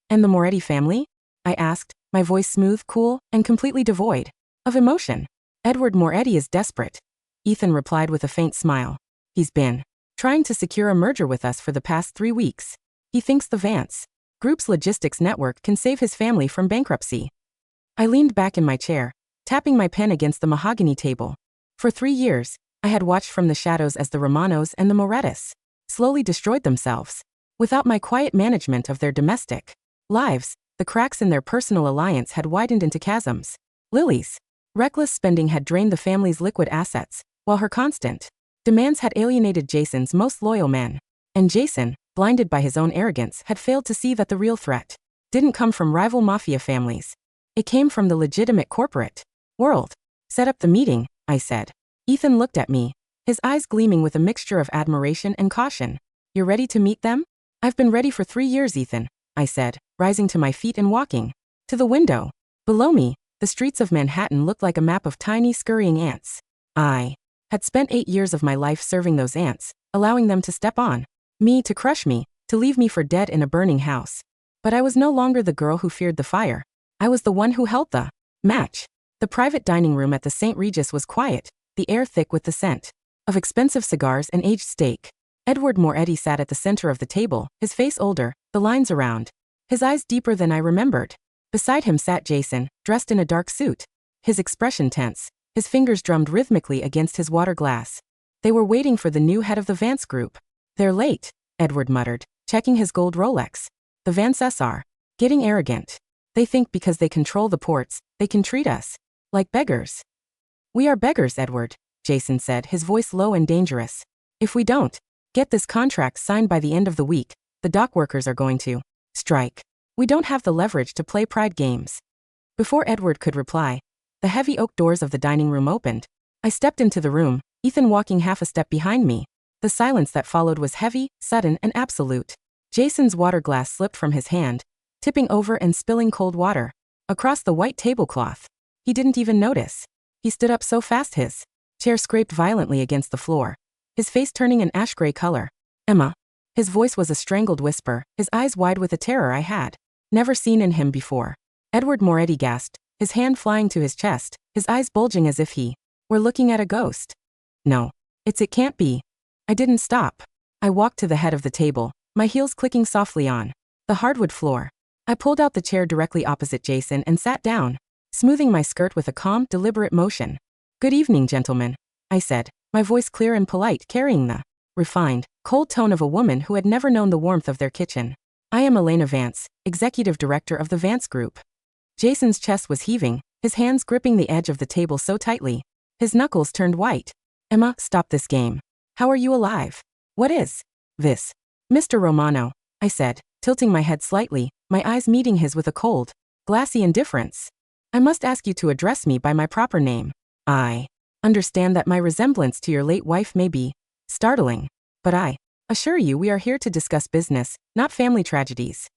And the Moretti family? I asked, my voice smooth, cool, and completely devoid of emotion. Edward Moretti is desperate. Ethan replied with a faint smile. He's been trying to secure a merger with us for the past 3 weeks. He thinks the Vance Group's logistics network can save his family from bankruptcy. I leaned back in my chair, tapping my pen against the mahogany table. For 3 years, I had watched from the shadows as the Romanos and the Morettis slowly destroyed themselves. Without my quiet management of their domestic lives, the cracks in their personal alliance had widened into chasms. Lily's reckless spending had drained the family's liquid assets, while her constant demands had alienated Jason's most loyal men. And Jason, blinded by his own arrogance, had failed to see that the real threat didn't come from rival mafia families. It came from the legitimate corporate world. Set up the meeting, I said. Ethan looked at me, his eyes gleaming with a mixture of admiration and caution. You're ready to meet them? I've been ready for 3 years, Ethan, I said, rising to my feet and walking to the window. Below me, the streets of Manhattan looked like a map of tiny, scurrying ants. I had spent 8 years of my life serving those ants, allowing them to step on me, to crush me, to leave me for dead in a burning house. But I was no longer the girl who feared the fire. I was the one who held the match. The private dining room at the St. Regis was quiet, the air thick with the scent of expensive cigars and aged steak. Edward Moretti sat at the center of the table, his face older, the lines around his eyes deeper than I remembered. Beside him sat Jason, dressed in a dark suit, his expression tense, his fingers drummed rhythmically against his water glass. They were waiting for the new head of the Vance Group. They're late, Edward muttered, checking his gold Rolex. The Vances are getting arrogant. They think because they control the ports, they can treat us like beggars. We are beggars, Edward, Jason said, his voice low and dangerous. If we don't get this contract signed by the end of the week, the dock workers are going to strike. We don't have the leverage to play pride games. Before Edward could reply, the heavy oak doors of the dining room opened. I stepped into the room, Ethan walking half a step behind me. The silence that followed was heavy, sudden, and absolute. Jason's water glass slipped from his hand, tipping over and spilling cold water across the white tablecloth. He didn't even notice. He stood up so fast his chair scraped violently against the floor, his face turning an ash-gray color. Emma. His voice was a strangled whisper, his eyes wide with a terror I had never seen in him before. Edward Moretti gasped, his hand flying to his chest, his eyes bulging as if he were looking at a ghost. No. It can't be. I didn't stop. I walked to the head of the table, my heels clicking softly on the hardwood floor. I pulled out the chair directly opposite Jason and sat down, smoothing my skirt with a calm, deliberate motion. Good evening, gentlemen, I said, my voice clear and polite, carrying the refined, cold tone of a woman who had never known the warmth of their kitchen. I am Elena Vance, executive director of the Vance Group. Jason's chest was heaving, his hands gripping the edge of the table so tightly. His knuckles turned white. Emma, stop this game. How are you alive? What is this? Mr. Romano, I said, tilting my head slightly, my eyes meeting his with a cold, glassy indifference. I must ask you to address me by my proper name. I understand that my resemblance to your late wife may be startling, but I assure you we are here to discuss business, not family tragedies.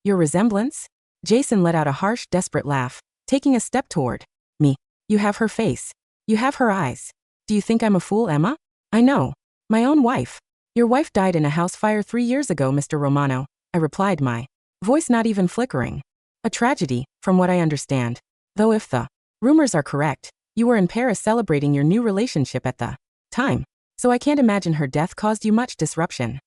Your resemblance? Jason let out a harsh, desperate laugh, taking a step toward me. You have her face. You have her eyes. Do you think I'm a fool, Emma? I know. My own wife. Your wife died in a house fire 3 years ago, Mr. Romano, I replied, my voice not even flickering. A tragedy, from what I understand. Though if the rumors are correct, you were in Paris celebrating your new relationship at the time. So I can't imagine her death caused you much disruption.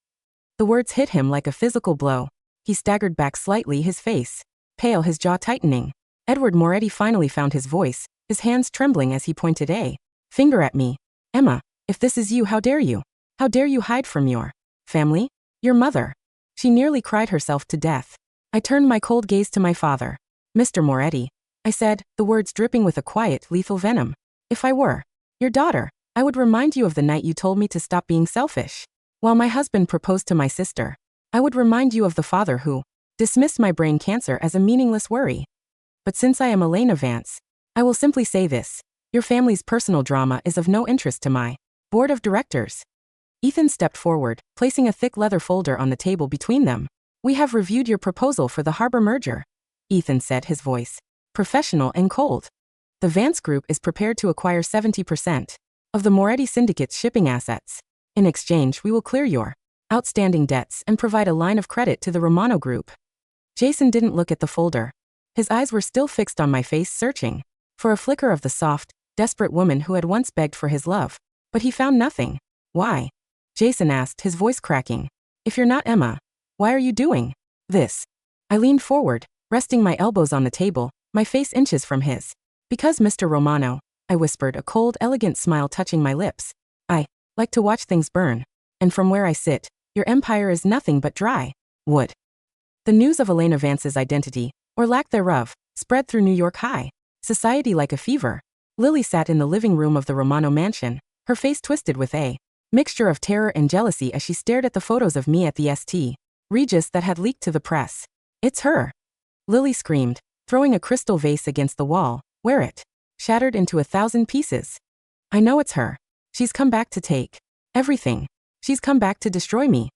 The words hit him like a physical blow. He staggered back slightly, his face pale, his jaw tightening. Edward Moretti finally found his voice, his hands trembling as he pointed a finger at me. Emma, if this is you, how dare you? How dare you hide from your family? Your mother. She nearly cried herself to death. I turned my cold gaze to my father. Mr. Moretti, I said, the words dripping with a quiet, lethal venom. If I were your daughter, I would remind you of the night you told me to stop being selfish. While my husband proposed to my sister. I would remind you of the father who dismissed my brain cancer as a meaningless worry. But since I am Elena Vance, I will simply say this. Your family's personal drama is of no interest to my board of directors. Ethan stepped forward, placing a thick leather folder on the table between them. We have reviewed your proposal for the harbor merger, Ethan said, his voice professional and cold. The Vance Group is prepared to acquire 70% of the Moretti Syndicate's shipping assets. In exchange, we will clear your outstanding debts and provide a line of credit to the Romano Group. Jason didn't look at the folder. His eyes were still fixed on my face, searching for a flicker of the soft, desperate woman who had once begged for his love. But he found nothing. Why? Jason asked, his voice cracking. If you're not Emma, why are you doing this? I leaned forward, resting my elbows on the table, my face inches from his. Because Mr. Romano, I whispered, a cold, elegant smile touching my lips. I like to watch things burn. And from where I sit, your empire is nothing but dry wood. The news of Elena Vance's identity, or lack thereof, spread through New York high society like a fever. Lily sat in the living room of the Romano mansion, her face twisted with a mixture of terror and jealousy as she stared at the photos of me at the St. Regis that had leaked to the press. It's her! Lily screamed, throwing a crystal vase against the wall, where it shattered into 1,000 pieces. I know it's her. She's come back to take everything. She's come back to destroy me.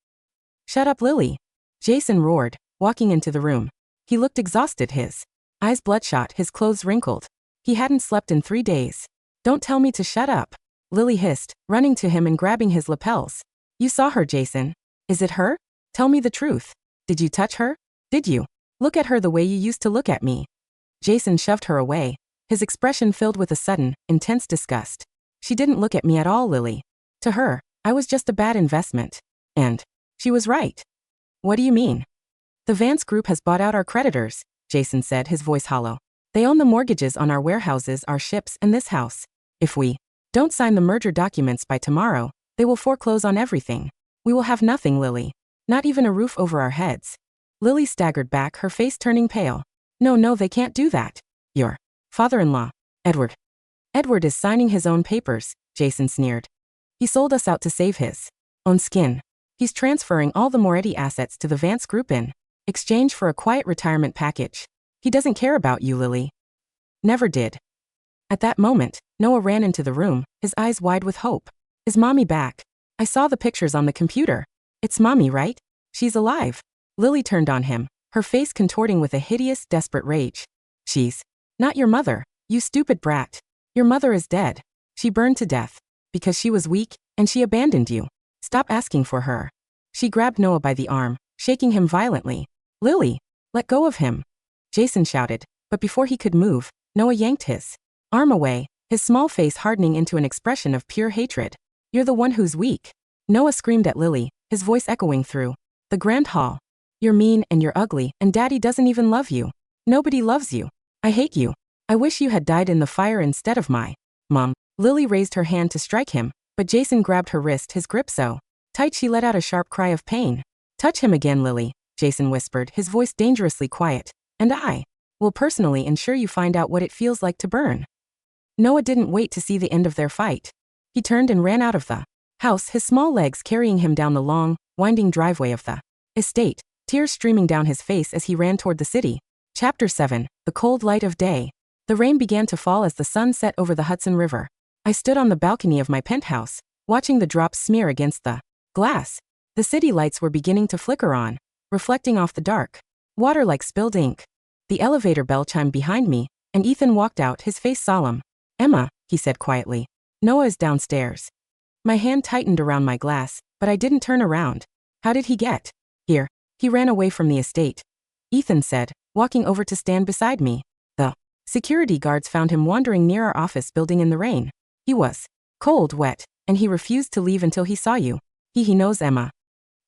Shut up, Lily! Jason roared, walking into the room. He looked exhausted, his eyes bloodshot, his clothes wrinkled. He hadn't slept in 3 days. Don't tell me to shut up, Lily hissed, running to him and grabbing his lapels. You saw her, Jason. Is it her? Tell me the truth. Did you touch her? Did you look at her the way you used to look at me? Jason shoved her away, his expression filled with a sudden, intense disgust. She didn't look at me at all, Lily. To her, I was just a bad investment. And she was right. What do you mean? The Vance Group has bought out our creditors, Jason said, his voice hollow. They own the mortgages on our warehouses, our ships, and this house. If we don't sign the merger documents by tomorrow, they will foreclose on everything. We will have nothing, Lily. Not even a roof over our heads. Lily staggered back, her face turning pale. No, they can't do that. Your father-in-law, Edward. Edward is signing his own papers, Jason sneered. He sold us out to save his own skin. He's transferring all the Moretti assets to the Vance Group in exchange for a quiet retirement package. He doesn't care about you, Lily. Never did. At that moment, Noah ran into the room, his eyes wide with hope. Is Mommy back? I saw the pictures on the computer. It's Mommy, right? She's alive. Lily turned on him, her face contorting with a hideous, desperate rage. She's not your mother, you stupid brat. Your mother is dead. She burned to death. Because she was weak, and she abandoned you. Stop asking for her. She grabbed Noah by the arm, shaking him violently. Lily, let go of him. Jason shouted, but before he could move, Noah yanked his arm away, his small face hardening into an expression of pure hatred. You're the one who's weak. Noah screamed at Lily, his voice echoing through the grand hall. You're mean and you're ugly, and Daddy doesn't even love you. Nobody loves you. I hate you. I wish you had died in the fire instead of my mom. Lily raised her hand to strike him, but Jason grabbed her wrist, his grip so tight she let out a sharp cry of pain. Touch him again, Lily, Jason whispered, his voice dangerously quiet, and I will personally ensure you find out what it feels like to burn. Noah didn't wait to see the end of their fight. He turned and ran out of the house, his small legs carrying him down the long, winding driveway of the estate, tears streaming down his face as he ran toward the city. Chapter 7, The Cold Light of Day. The rain began to fall as the sun set over the Hudson River. I stood on the balcony of my penthouse, watching the drops smear against the glass. The city lights were beginning to flicker on, reflecting off the dark water like spilled ink. The elevator bell chimed behind me, and Ethan walked out, his face solemn. Emma, he said quietly. Noah is downstairs. My hand tightened around my glass, but I didn't turn around. How did he get here? He ran away from the estate, Ethan said, walking over to stand beside me. The security guards found him wandering near our office building in the rain. He was cold, wet, and he refused to leave until he saw you. He knows, Emma.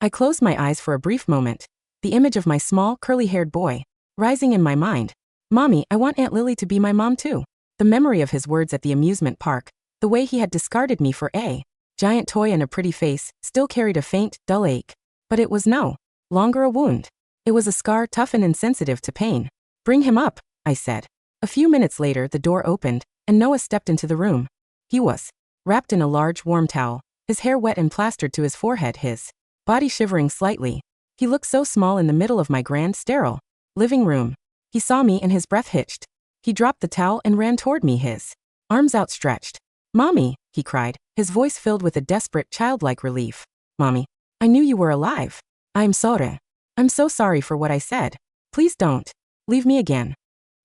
I closed my eyes for a brief moment, the image of my small, curly-haired boy rising in my mind. Mommy, I want Aunt Lily to be my mom too. The memory of his words at the amusement park, the way he had discarded me for a giant toy and a pretty face, still carried a faint, dull ache. But it was no longer a wound. It was a scar, tough and insensitive to pain. Bring him up, I said. A few minutes later, the door opened, and Noah stepped into the room. He was wrapped in a large, warm towel, his hair wet and plastered to his forehead, his body shivering slightly. He looked so small in the middle of my grand, sterile living room. He saw me and his breath hitched. He dropped the towel and ran toward me, his arms outstretched. "Mommy," he cried, his voice filled with a desperate, childlike relief. "Mommy, I knew you were alive. I'm sorry. I'm so sorry for what I said. Please don't leave me again."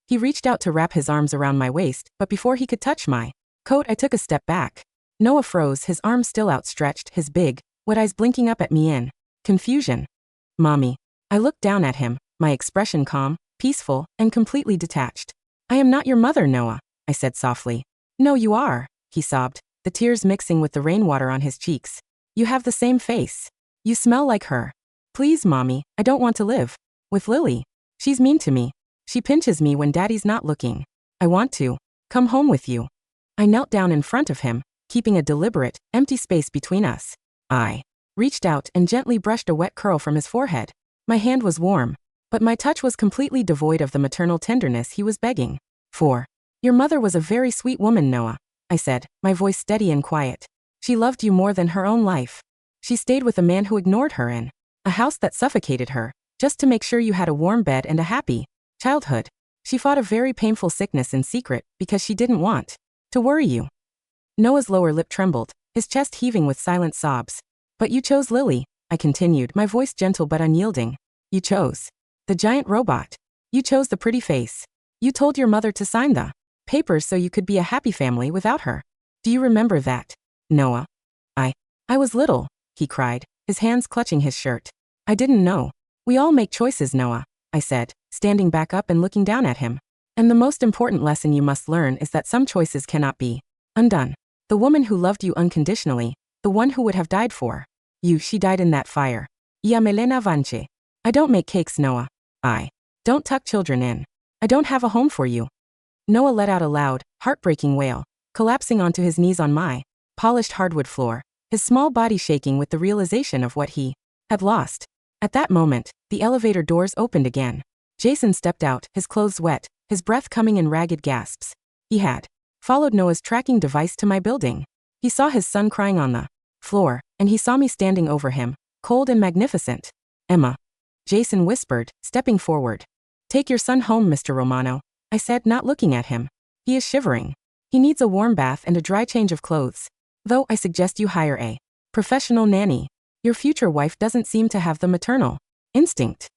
He reached out to wrap his arms around my waist, but before he could touch my coat, I took a step back. Noah froze, his arms still outstretched, his big, wet eyes blinking up at me in confusion. "Mommy." I looked down at him, my expression calm, peaceful, and completely detached. "I am not your mother, Noah," I said softly. "No, you are," he sobbed, the tears mixing with the rainwater on his cheeks. "You have the same face. You smell like her. Please, Mommy, I don't want to live with Lily. She's mean to me. She pinches me when Daddy's not looking. I want to come home with you." I knelt down in front of him, keeping a deliberate, empty space between us. I reached out and gently brushed a wet curl from his forehead. My hand was warm, but my touch was completely devoid of the maternal tenderness he was begging for. "Your mother was a very sweet woman, Noah," I said, my voice steady and quiet. "She loved you more than her own life. She stayed with a man who ignored her in a house that suffocated her, just to make sure you had a warm bed and a happy childhood. She fought a very painful sickness in secret because she didn't want to worry you." Noah's lower lip trembled, his chest heaving with silent sobs. "But you chose Lily," I continued, my voice gentle but unyielding. "You chose the giant robot. You chose the pretty face. You told your mother to sign the papers so you could be a happy family without her. Do you remember that, Noah?" I was little," he cried, his hands clutching his shirt. "I didn't know. We all make choices, Noah," I said, standing back up and looking down at him. "And the most important lesson you must learn is that some choices cannot be undone. The woman who loved you unconditionally, the one who would have died for you, she died in that fire. Ya Melena Vanche. I don't make cakes, Noah. I don't tuck children in. I don't have a home for you." Noah let out a loud, heartbreaking wail, collapsing onto his knees on my polished hardwood floor, his small body shaking with the realization of what he had lost. At that moment, the elevator doors opened again. Jason stepped out, his clothes wet, his breath coming in ragged gasps. He had followed Noah's tracking device to my building. He saw his son crying on the floor, and he saw me standing over him, cold and magnificent. "Emma," Jason whispered, stepping forward. "Take your son home, Mr. Romano," I said, not looking at him. "He is shivering. He needs a warm bath and a dry change of clothes. Though I suggest you hire a professional nanny. Your future wife doesn't seem to have the maternal instinct."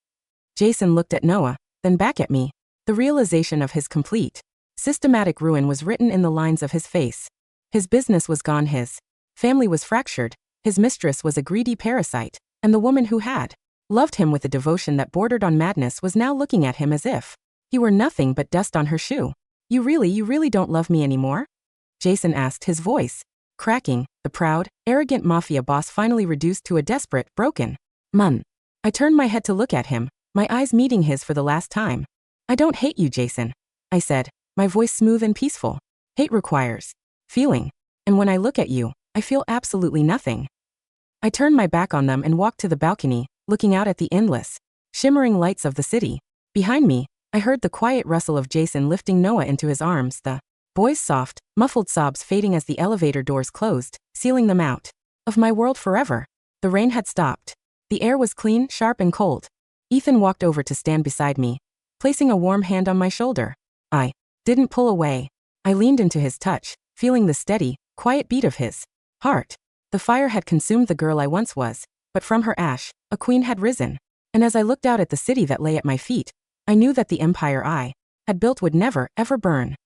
Jason looked at Noah, then back at me. The realization of his complete, systematic ruin was written in the lines of his face. His business was gone, his family was fractured, his mistress was a greedy parasite, and the woman who had loved him with a devotion that bordered on madness was now looking at him as if he were nothing but dust on her shoe. You really don't love me anymore?" Jason asked, his voice cracking, the proud, arrogant mafia boss finally reduced to a desperate, broken man. I turned my head to look at him, my eyes meeting his for the last time. "I don't hate you, Jason," I said, my voice smooth and peaceful. "Hate requires feeling. And when I look at you, I feel absolutely nothing." I turned my back on them and walked to the balcony, looking out at the endless, shimmering lights of the city. Behind me, I heard the quiet rustle of Jason lifting Noah into his arms, the boy's soft, muffled sobs fading as the elevator doors closed, sealing them out of my world forever. The rain had stopped. The air was clean, sharp, and cold. Ethan walked over to stand beside me, placing a warm hand on my shoulder. I didn't pull away. I leaned into his touch, feeling the steady, quiet beat of his heart. The fire had consumed the girl I once was, but from her ash, a queen had risen. And as I looked out at the city that lay at my feet, I knew that the empire I had built would never, ever burn.